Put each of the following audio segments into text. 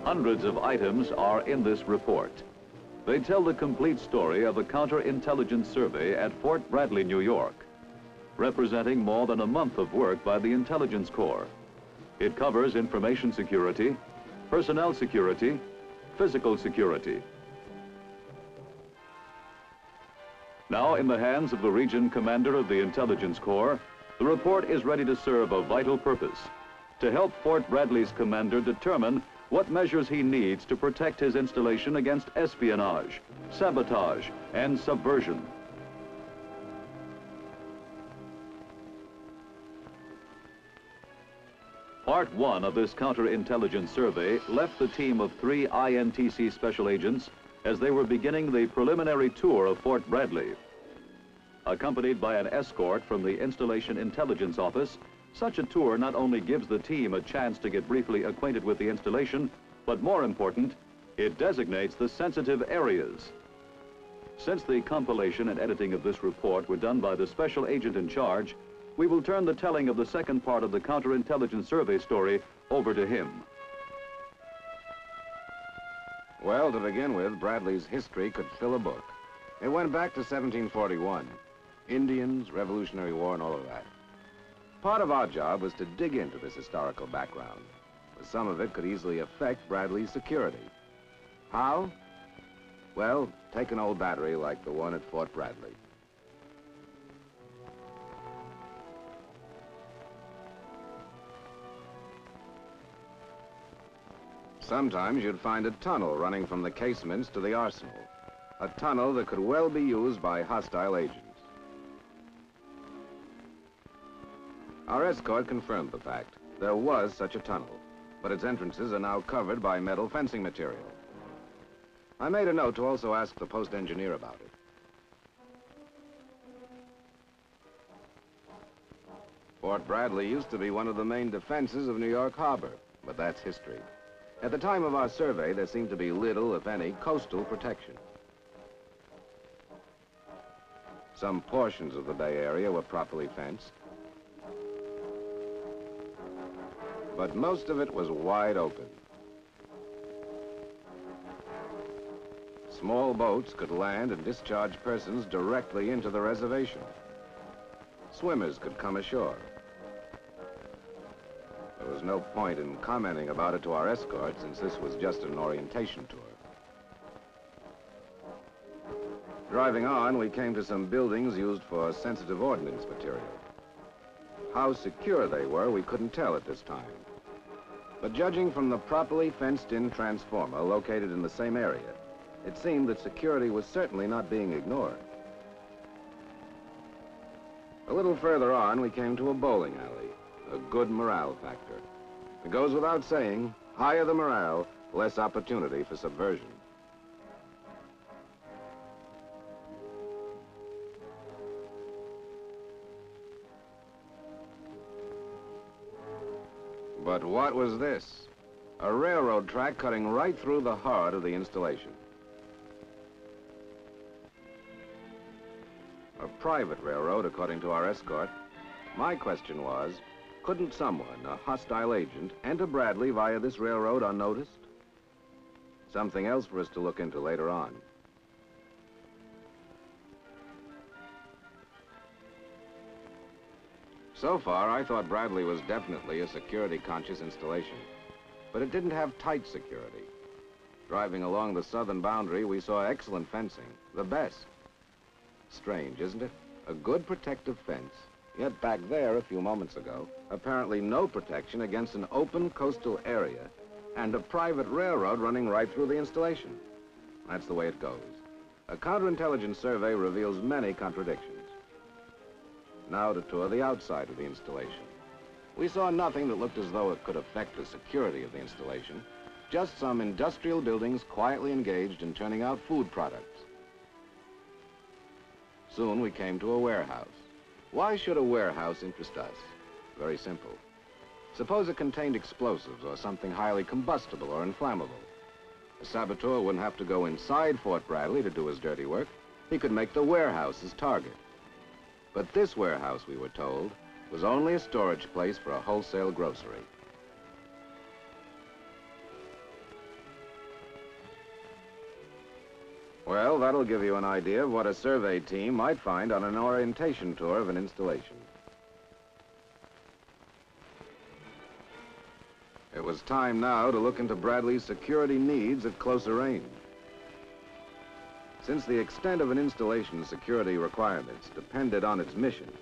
Hundreds of items are in this report. They tell the complete story of a counterintelligence survey at Fort Bradley, New York, representing more than a month of work by the Intelligence Corps. It covers information security, personnel security, physical security. Now in the hands of the Region Commander of the Intelligence Corps, the report is ready to serve a vital purpose, to help Fort Bradley's commander determine what measures he needs to protect his installation against espionage, sabotage, and subversion. Part 1 of this counterintelligence survey left the team of 3 INTC special agents as they were beginning the preliminary tour of Fort Bradley. Accompanied by an escort from the Installation Intelligence Office, such a tour not only gives the team a chance to get briefly acquainted with the installation, but more important, it designates the sensitive areas. Since the compilation and editing of this report were done by the special agent in charge, we will turn the telling of the second part of the counterintelligence survey story over to him. Well, to begin with, Bradley's history could fill a book. It went back to 1741. Indians, Revolutionary War, and all of that. Part of our job was to dig into this historical background, but some of it could easily affect Bradley's security. How? Well, take an old battery like the one at Fort Bradley. Sometimes you'd find a tunnel running from the casements to the arsenal. A tunnel that could well be used by hostile agents. Our escort confirmed the fact. There was such a tunnel, but its entrances are now covered by metal fencing material. I made a note to also ask the post engineer about it. Fort Bradley used to be one of the main defenses of New York Harbor, but that's history. At the time of our survey, there seemed to be little, if any, coastal protection. Some portions of the bay area were properly fenced, but most of it was wide open. Small boats could land and discharge persons directly into the reservation. Swimmers could come ashore. There was no point in commenting about it to our escort, since this was just an orientation tour. Driving on, we came to some buildings used for sensitive ordnance material. How secure they were, we couldn't tell at this time. But judging from the properly fenced-in transformer located in the same area, it seemed that security was certainly not being ignored. A little further on, we came to a bowling alley, a good morale factor. It goes without saying, higher the morale, less opportunity for subversion. But what was this? A railroad track cutting right through the heart of the installation. A private railroad, according to our escort. My question was, couldn't someone, a hostile agent, enter Bradley via this railroad unnoticed? Something else for us to look into later on. So far, I thought Bradley was definitely a security-conscious installation, but it didn't have tight security. Driving along the southern boundary, we saw excellent fencing, the best. Strange, isn't it? A good protective fence, yet back there a few moments ago, apparently no protection against an open coastal area and a private railroad running right through the installation. That's the way it goes. A counterintelligence survey reveals many contradictions. Now to tour the outside of the installation. We saw nothing that looked as though it could affect the security of the installation, just some industrial buildings quietly engaged in turning out food products. Soon we came to a warehouse. Why should a warehouse interest us? Very simple. Suppose it contained explosives or something highly combustible or inflammable. A saboteur wouldn't have to go inside Fort Bradley to do his dirty work. He could make the warehouse his target. But this warehouse, we were told, was only a storage place for a wholesale grocery. Well, that'll give you an idea of what a survey team might find on an orientation tour of an installation. It was time now to look into Bradley's security needs at closer range. Since the extent of an installation's security requirements depended on its mission,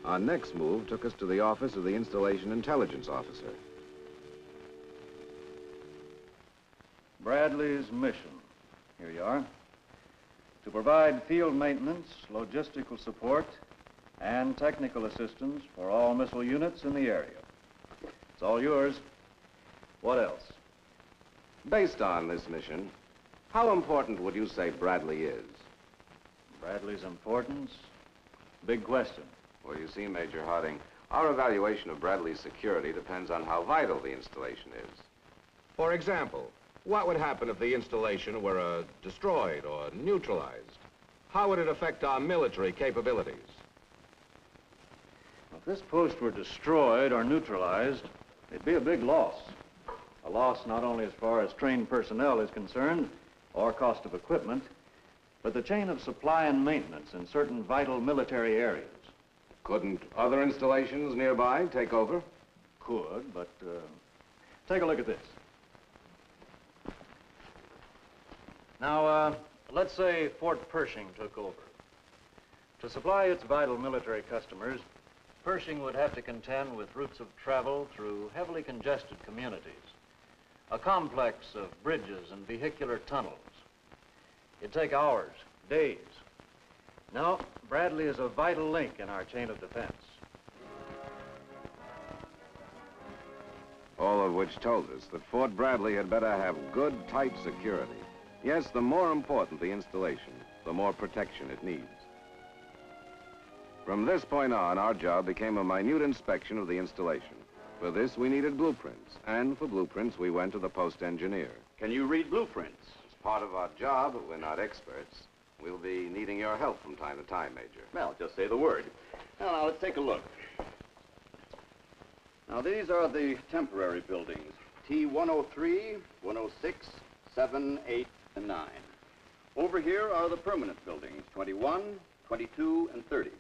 our next move took us to the office of the Installation Intelligence Officer. Bradley's mission. Here you are. To provide field maintenance, logistical support, and technical assistance for all missile units in the area. It's all yours. What else? Based on this mission, how important would you say Bradley is? Bradley's importance? Big question. Well, you see, Major Harding, our evaluation of Bradley's security depends on how vital the installation is. For example, what would happen if the installation were destroyed or neutralized? How would it affect our military capabilities? If this post were destroyed or neutralized, it'd be a big loss. A loss not only as far as trained personnel is concerned, or cost of equipment, but the chain of supply and maintenance in certain vital military areas. Couldn't other installations nearby take over? Could, but take a look at this. Now, let's say Fort Pershing took over. To supply its vital military customers, Pershing would have to contend with routes of travel through heavily congested communities, a complex of bridges and vehicular tunnels. It'd take hours, days. No, Bradley is a vital link in our chain of defense. All of which told us that Fort Bradley had better have good, tight security. Yes, the more important the installation, the more protection it needs. From this point on, our job became a minute inspection of the installation. For this, we needed blueprints, and for blueprints, we went to the post engineer. Can you read blueprints? It's part of our job, but we're not experts. We'll be needing your help from time to time, Major. Well, just say the word. Now, let's take a look. Now, these are the temporary buildings. T-103, 106, 7, 8, and 9. Over here are the permanent buildings, 21, 22, and 30.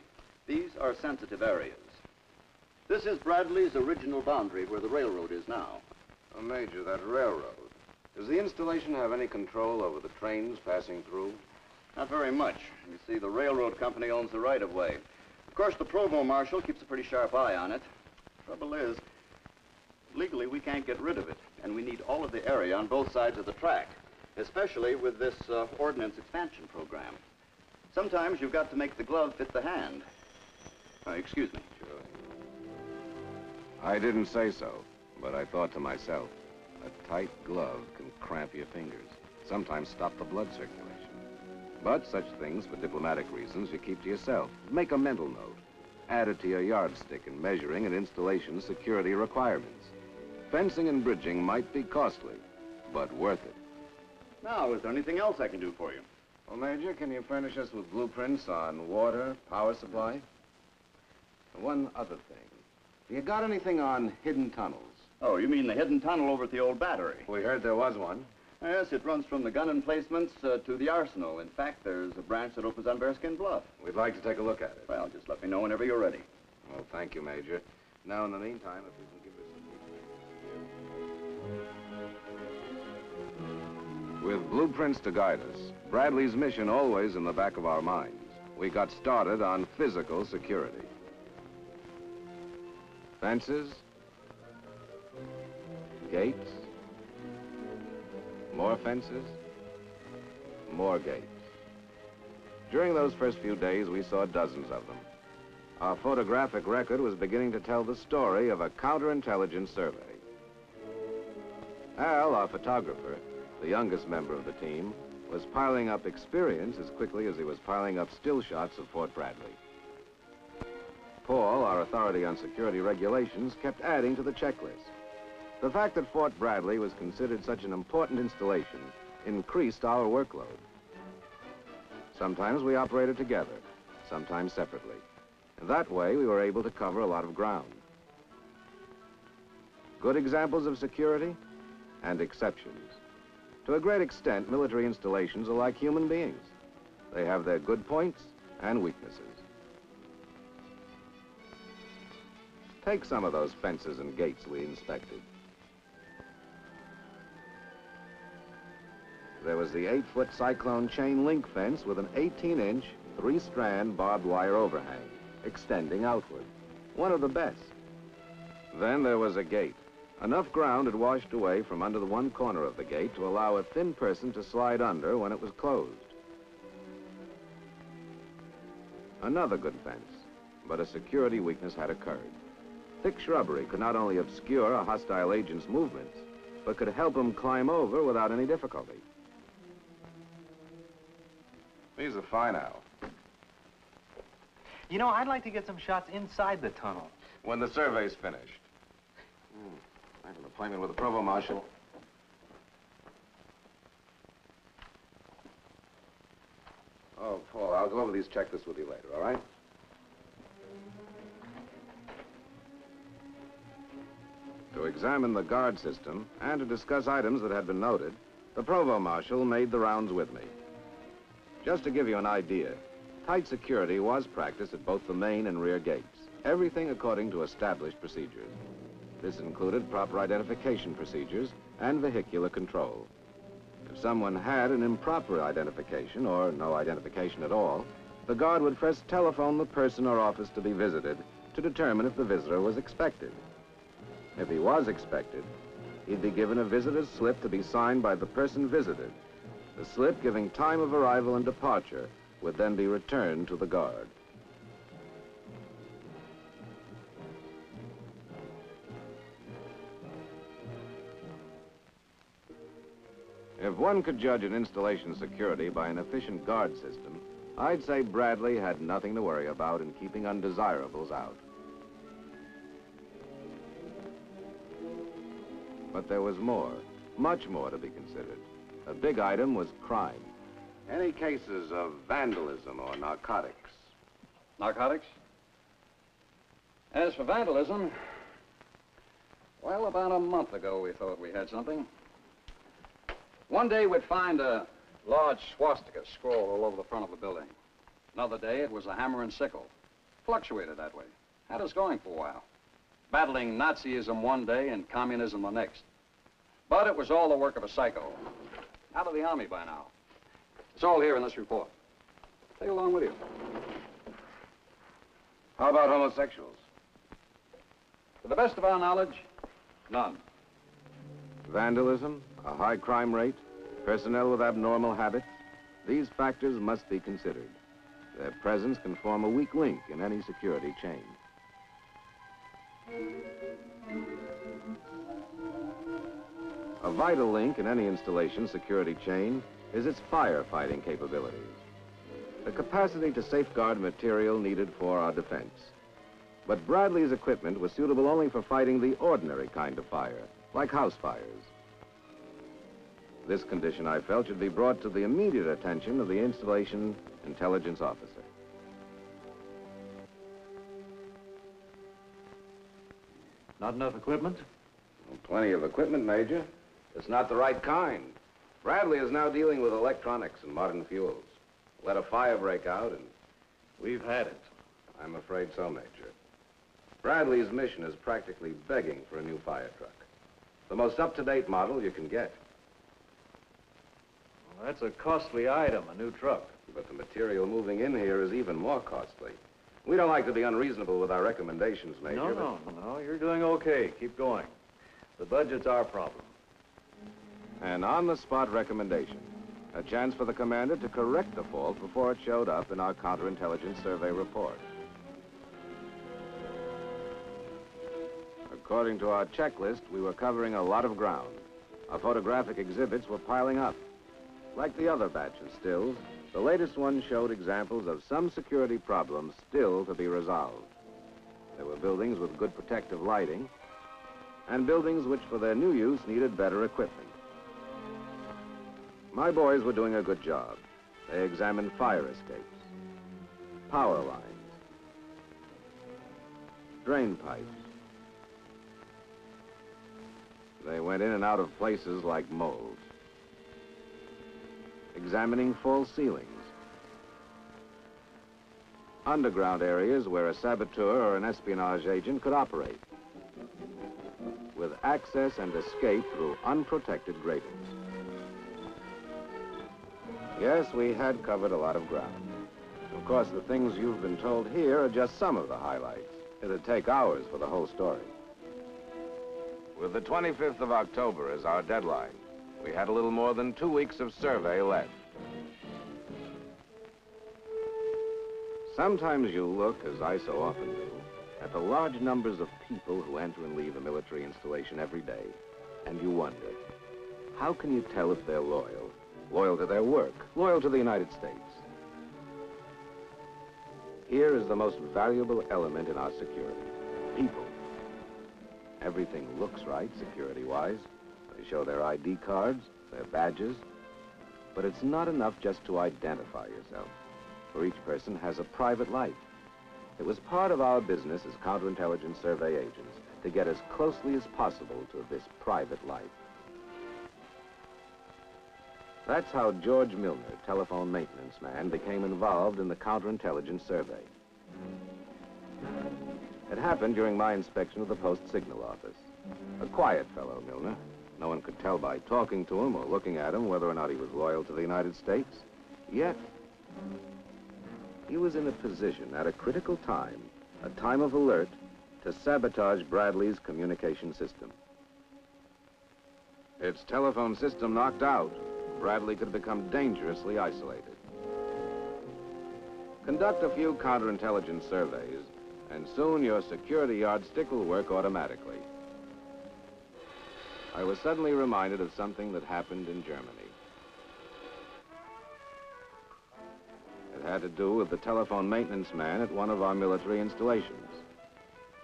These are sensitive areas. This is Bradley's original boundary where the railroad is now. Oh, Major, that railroad. Does the installation have any control over the trains passing through? Not very much. You see, the railroad company owns the right-of-way. Of course, the provost marshal keeps a pretty sharp eye on it. Trouble is, legally, we can't get rid of it, and we need all of the area on both sides of the track, especially with this ordnance expansion program. Sometimes you've got to make the glove fit the hand. Excuse me. Sure. I didn't say so, but I thought to myself, a tight glove can cramp your fingers, sometimes stop the blood circulation. But such things, for diplomatic reasons, you keep to yourself. Make a mental note. Add it to your yardstick in measuring an installation's security requirements. Fencing and bridging might be costly, but worth it. Now, is there anything else I can do for you? Well, Major, can you furnish us with blueprints on water, power supply? One other thing. You got anything on hidden tunnels? Oh, you mean the hidden tunnel over at the old battery? We heard there was one. Yes, it runs from the gun emplacements to the arsenal. In fact, there's a branch that opens on Bearskin Bluff. We'd like to take a look at it. Well, just let me know whenever you're ready. Well, thank you, Major. Now, in the meantime, if you can give us a With blueprints to guide us, Bradley's mission always in the back of our minds, we got started on physical security. Fences, gates, more fences, more gates. During those first few days, we saw dozens of them. Our photographic record was beginning to tell the story of a counterintelligence survey. Al, our photographer, the youngest member of the team, was piling up experience as quickly as he was piling up still shots of Fort Bradley. Paul, our authority on security regulations, kept adding to the checklist. The fact that Fort Bradley was considered such an important installation increased our workload. Sometimes we operated together, sometimes separately. And that way, we were able to cover a lot of ground. Good examples of security and exceptions. To a great extent, military installations are like human beings. They have their good points and weaknesses. Take some of those fences and gates we inspected. There was the 8-foot cyclone chain link fence with an 18-inch, 3-strand barbed wire overhang, extending outward. One of the best. Then there was a gate. Enough ground had washed away from under the one corner of the gate to allow a thin person to slide under when it was closed. Another good fence, but a security weakness had occurred. Thick shrubbery could not only obscure a hostile agent's movements, but could help him climb over without any difficulty. These are fine, Al. You know, I'd like to get some shots inside the tunnel. When the survey's finished. I have an appointment with the provost marshal. Oh, Paul, I'll go over these checklists with you later, all right? To examine the guard system and to discuss items that had been noted, the provost marshal made the rounds with me. Just to give you an idea, tight security was practiced at both the main and rear gates, everything according to established procedures. This included proper identification procedures and vehicular control. If someone had an improper identification or no identification at all, the guard would first telephone the person or office to be visited to determine if the visitor was expected. If he was expected, he'd be given a visitor's slip to be signed by the person visited. The slip giving time of arrival and departure would then be returned to the guard. If one could judge an installation's security by an efficient guard system, I'd say Bradley had nothing to worry about in keeping undesirables out. But there was more, much more to be considered. A big item was crime. Any cases of vandalism or narcotics? Narcotics? As for vandalism, well, about a month ago we thought we had something. One day we'd find a large swastika scroll all over the front of a building. Another day it was a hammer and sickle. Fluctuated that way. Had us going for a while. Battling Nazism one day and communism the next. But it was all the work of a psycho. Out of the army by now. It's all here in this report. Take it along with you. How about homosexuals? To the best of our knowledge, none. Vandalism, a high crime rate, personnel with abnormal habits, these factors must be considered. Their presence can form a weak link in any security chain. A vital link in any installation security chain is its firefighting capabilities. The capacity to safeguard material needed for our defense. But Bradley's equipment was suitable only for fighting the ordinary kind of fire, like house fires. This condition, I felt, should be brought to the immediate attention of the installation intelligence officer. Not enough equipment? Well, plenty of equipment, Major. It's not the right kind. Bradley is now dealing with electronics and modern fuels. Let a fire break out and... We've had it. I'm afraid so, Major. Bradley's mission is practically begging for a new fire truck. The most up-to-date model you can get. Well, that's a costly item, a new truck. But the material moving in here is even more costly. We don't like to be unreasonable with our recommendations, Major. No, you're doing okay. Keep going. The budget's our problem. An on-the-spot recommendation. A chance for the commander to correct the fault before it showed up in our counterintelligence survey report. According to our checklist, we were covering a lot of ground. Our photographic exhibits were piling up. Like the other batch of stills, the latest one showed examples of some security problems still to be resolved. There were buildings with good protective lighting, and buildings which for their new use needed better equipment. My boys were doing a good job. They examined fire escapes, power lines, drain pipes. They went in and out of places like moles. Examining false ceilings, underground areas where a saboteur or an espionage agent could operate, with access and escape through unprotected gratings. Yes, we had covered a lot of ground. Of course, the things you've been told here are just some of the highlights. It'd take hours for the whole story. With the 25th of October as our deadline, we had a little more than 2 weeks of survey left. Sometimes you look, as I so often do, at the large numbers of people who enter and leave a military installation every day, and you wonder, how can you tell if they're loyal? Loyal to their work, loyal to the United States. Here is the most valuable element in our security, people. Everything looks right, security-wise. They show their ID cards, their badges, but it's not enough just to identify yourself, for each person has a private life. It was part of our business as counterintelligence survey agents to get as closely as possible to this private life. That's how George Milner, telephone maintenance man, became involved in the counterintelligence survey. It happened during my inspection of the post signal office. A quiet fellow, Milner. No one could tell by talking to him or looking at him whether or not he was loyal to the United States. Yet, he was in a position at a critical time, a time of alert, to sabotage Bradley's communication system. Its telephone system knocked out, Bradley could become dangerously isolated. Conduct a few counterintelligence surveys, and soon your security yardstick will work automatically. I was suddenly reminded of something that happened in Germany. It had to do with the telephone maintenance man at one of our military installations.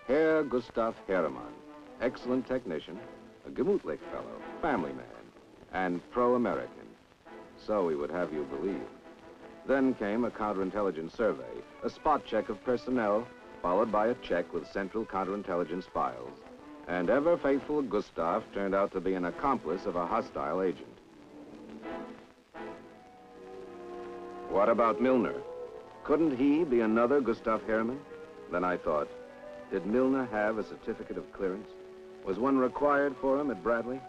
Herr Gustav Herrmann, excellent technician, a gemütlich fellow, family man, and pro-American. So we would have you believe. Then came a counterintelligence survey, a spot check of personnel, followed by a check with central counterintelligence files. And ever faithful Gustav turned out to be an accomplice of a hostile agent. What about Milner? Couldn't he be another Gustav Herrmann? Then I thought, did Milner have a certificate of clearance? Was one required for him at Bradley?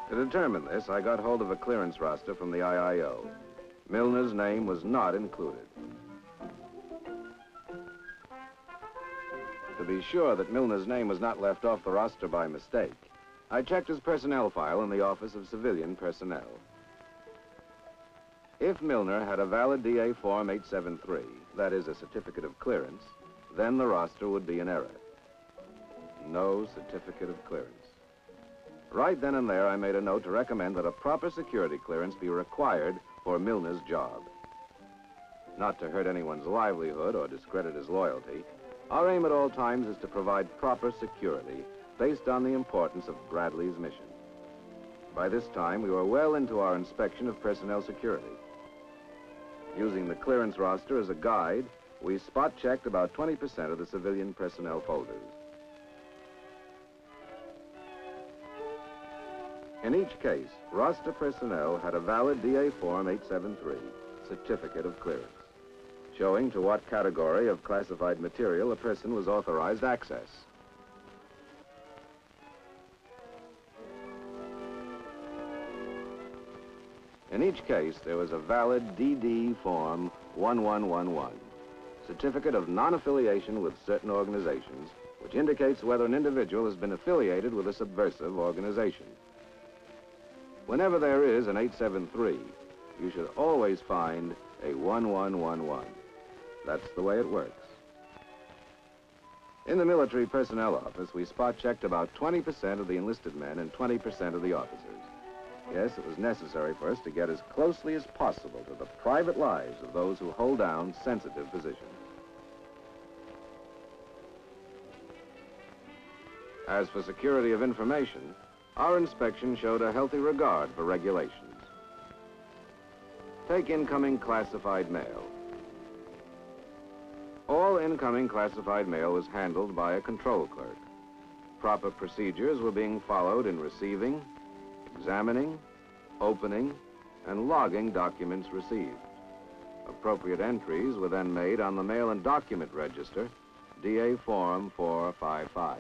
To determine this, I got hold of a clearance roster from the IIO. Milner's name was not included. To be sure that Milner's name was not left off the roster by mistake, I checked his personnel file in the Office of Civilian Personnel. If Milner had a valid DA Form 873, that is a certificate of clearance, then the roster would be in error. No certificate of clearance. Right then and there, I made a note to recommend that a proper security clearance be required for Milner's job. Not to hurt anyone's livelihood or discredit his loyalty, our aim at all times is to provide proper security based on the importance of Bradley's mission. By this time, we were well into our inspection of personnel security. Using the clearance roster as a guide, we spot-checked about 20% of the civilian personnel folders. In each case, roster personnel had a valid DA Form 873, Certificate of Clearance, showing to what category of classified material a person was authorized access. In each case, there was a valid DD Form 1111, Certificate of Non-Affiliation with Certain Organizations, which indicates whether an individual has been affiliated with a subversive organization. Whenever there is an 873, you should always find a 1111. That's the way it works. In the military personnel office, we spot-checked about 20% of the enlisted men and 20% of the officers. Yes, it was necessary for us to get as closely as possible to the private lives of those who hold down sensitive positions. As for security of information, our inspection showed a healthy regard for regulations. Take incoming classified mail. All incoming classified mail was handled by a control clerk. Proper procedures were being followed in receiving, examining, opening, and logging documents received. Appropriate entries were then made on the mail and document register, DA Form 455.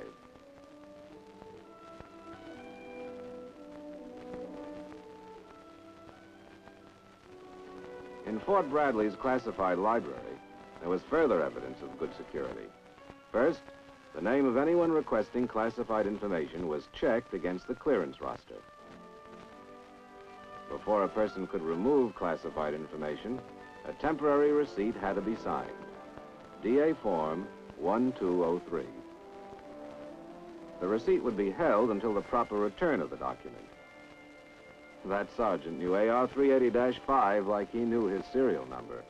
In Fort Bradley's classified library, there was further evidence of good security. First, the name of anyone requesting classified information was checked against the clearance roster. Before a person could remove classified information, a temporary receipt had to be signed. DA Form 1203. The receipt would be held until the proper return of the document. That sergeant knew AR 380-5 like he knew his serial number.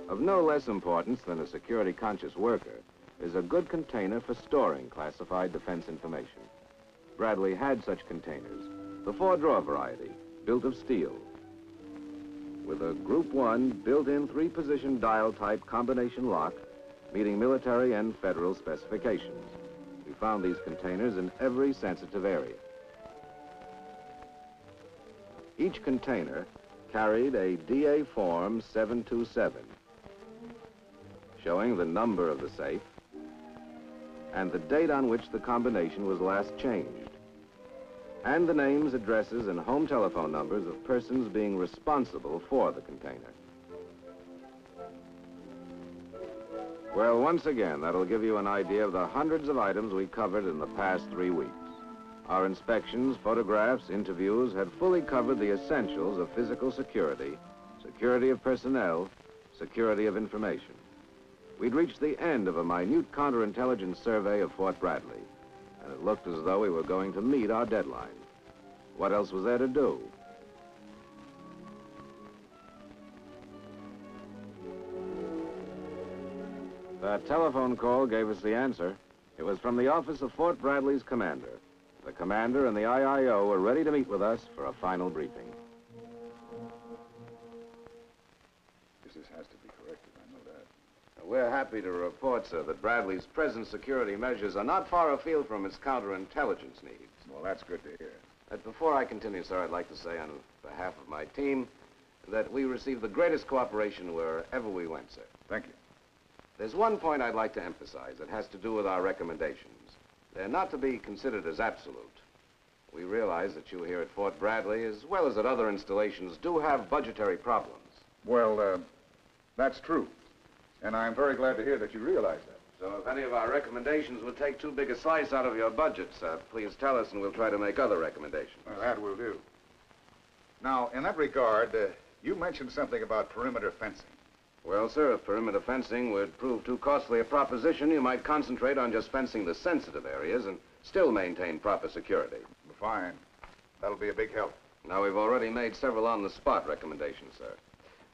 Of no less importance than a security-conscious worker is a good container for storing classified defense information. Bradley had such containers, the 4-drawer variety, built of steel, with a Group 1 built-in 3-position dial-type combination lock meeting military and federal specifications. We found these containers in every sensitive area. Each container carried a DA Form 727, showing the number of the safe and the date on which the combination was last changed, and the names, addresses, and home telephone numbers of persons being responsible for the container. Well, once again, that'll give you an idea of the hundreds of items we covered in the past 3 weeks. Our inspections, photographs, interviews had fully covered the essentials of physical security, security of personnel, security of information. We'd reached the end of a minute counterintelligence survey of Fort Bradley, and it looked as though we were going to meet our deadline. What else was there to do? That telephone call gave us the answer. It was from the office of Fort Bradley's commander. The commander and the IIO were ready to meet with us for a final briefing. This has to be corrected, I know that. We're happy to report, sir, that Bradley's present security measures are not far afield from its counterintelligence needs. Well, that's good to hear. Before I continue, sir, I'd like to say on behalf of my team that we received the greatest cooperation wherever we went, sir. Thank you. There's one point I'd like to emphasize that has to do with our recommendations. They're not to be considered as absolute. We realize that you here at Fort Bradley, as well as at other installations, do have budgetary problems. Well, that's true. And I'm very glad to hear that you realize that. So if any of our recommendations would take too big a slice out of your budget, sir, please tell us and we'll try to make other recommendations. Well, that will do. Now, in that regard, you mentioned something about perimeter fencing. Well, sir, if perimeter fencing would prove too costly a proposition, you might concentrate on just fencing the sensitive areas and still maintain proper security. Fine. That'll be a big help. Now, we've already made several on-the-spot recommendations, sir.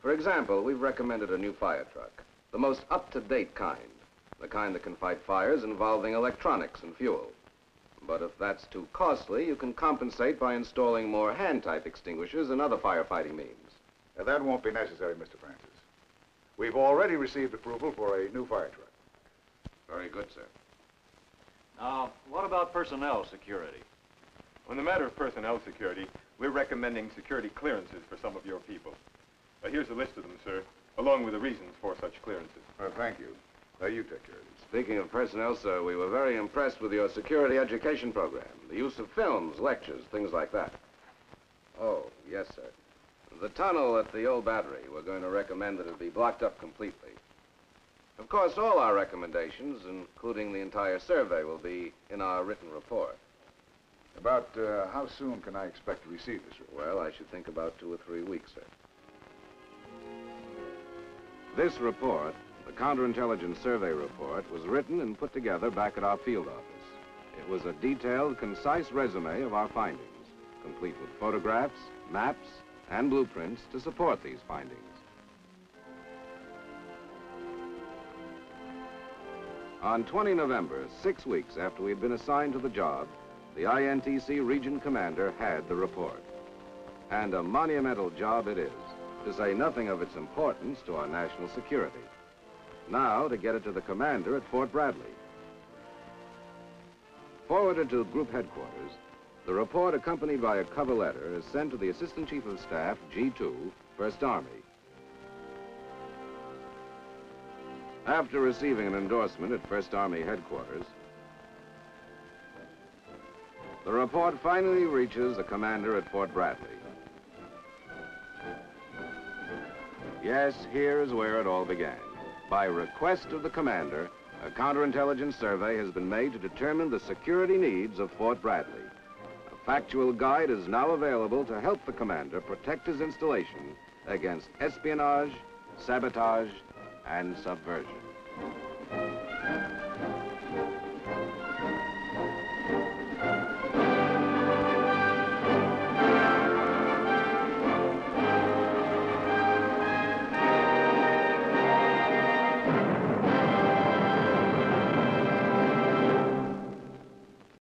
For example, we've recommended a new fire truck, the most up-to-date kind, the kind that can fight fires involving electronics and fuel. But if that's too costly, you can compensate by installing more hand-type extinguishers and other firefighting means. That won't be necessary, Mr. Francis. We've already received approval for a new fire truck. Very good, sir. Now, what about personnel security? On the matter of personnel security, we're recommending security clearances for some of your people. Here's a list of them, sir, along with the reasons for such clearances. Thank you. You take care of these. Speaking of personnel, sir, we were very impressed with your security education program, the use of films, lectures, things like that. Oh, yes, sir. The tunnel at the old battery, we're going to recommend that it be blocked up completely. Of course, all our recommendations, including the entire survey, will be in our written report. About how soon can I expect to receive this report? Well, I should think about 2 or 3 weeks, sir. This report, the Counterintelligence Survey Report, was written and put together back at our field office. It was a detailed, concise resume of our findings, complete with photographs, maps, and blueprints to support these findings. On 20 November, 6 weeks after we'd been assigned to the job, the INTC Region Commander had the report. And a monumental job it is, to say nothing of its importance to our national security. Now, to get it to the commander at Fort Bradley. Forwarded to Group Headquarters, The report, accompanied by a cover letter, is sent to the Assistant Chief of Staff, G2, 1st Army. After receiving an endorsement at 1st Army headquarters, the report finally reaches the commander at Fort Bradley. Yes, here's where it all began. By request of the commander, a counterintelligence survey has been made to determine the security needs of Fort Bradley. A factual guide is now available to help the commander protect his installation against espionage, sabotage, and subversion.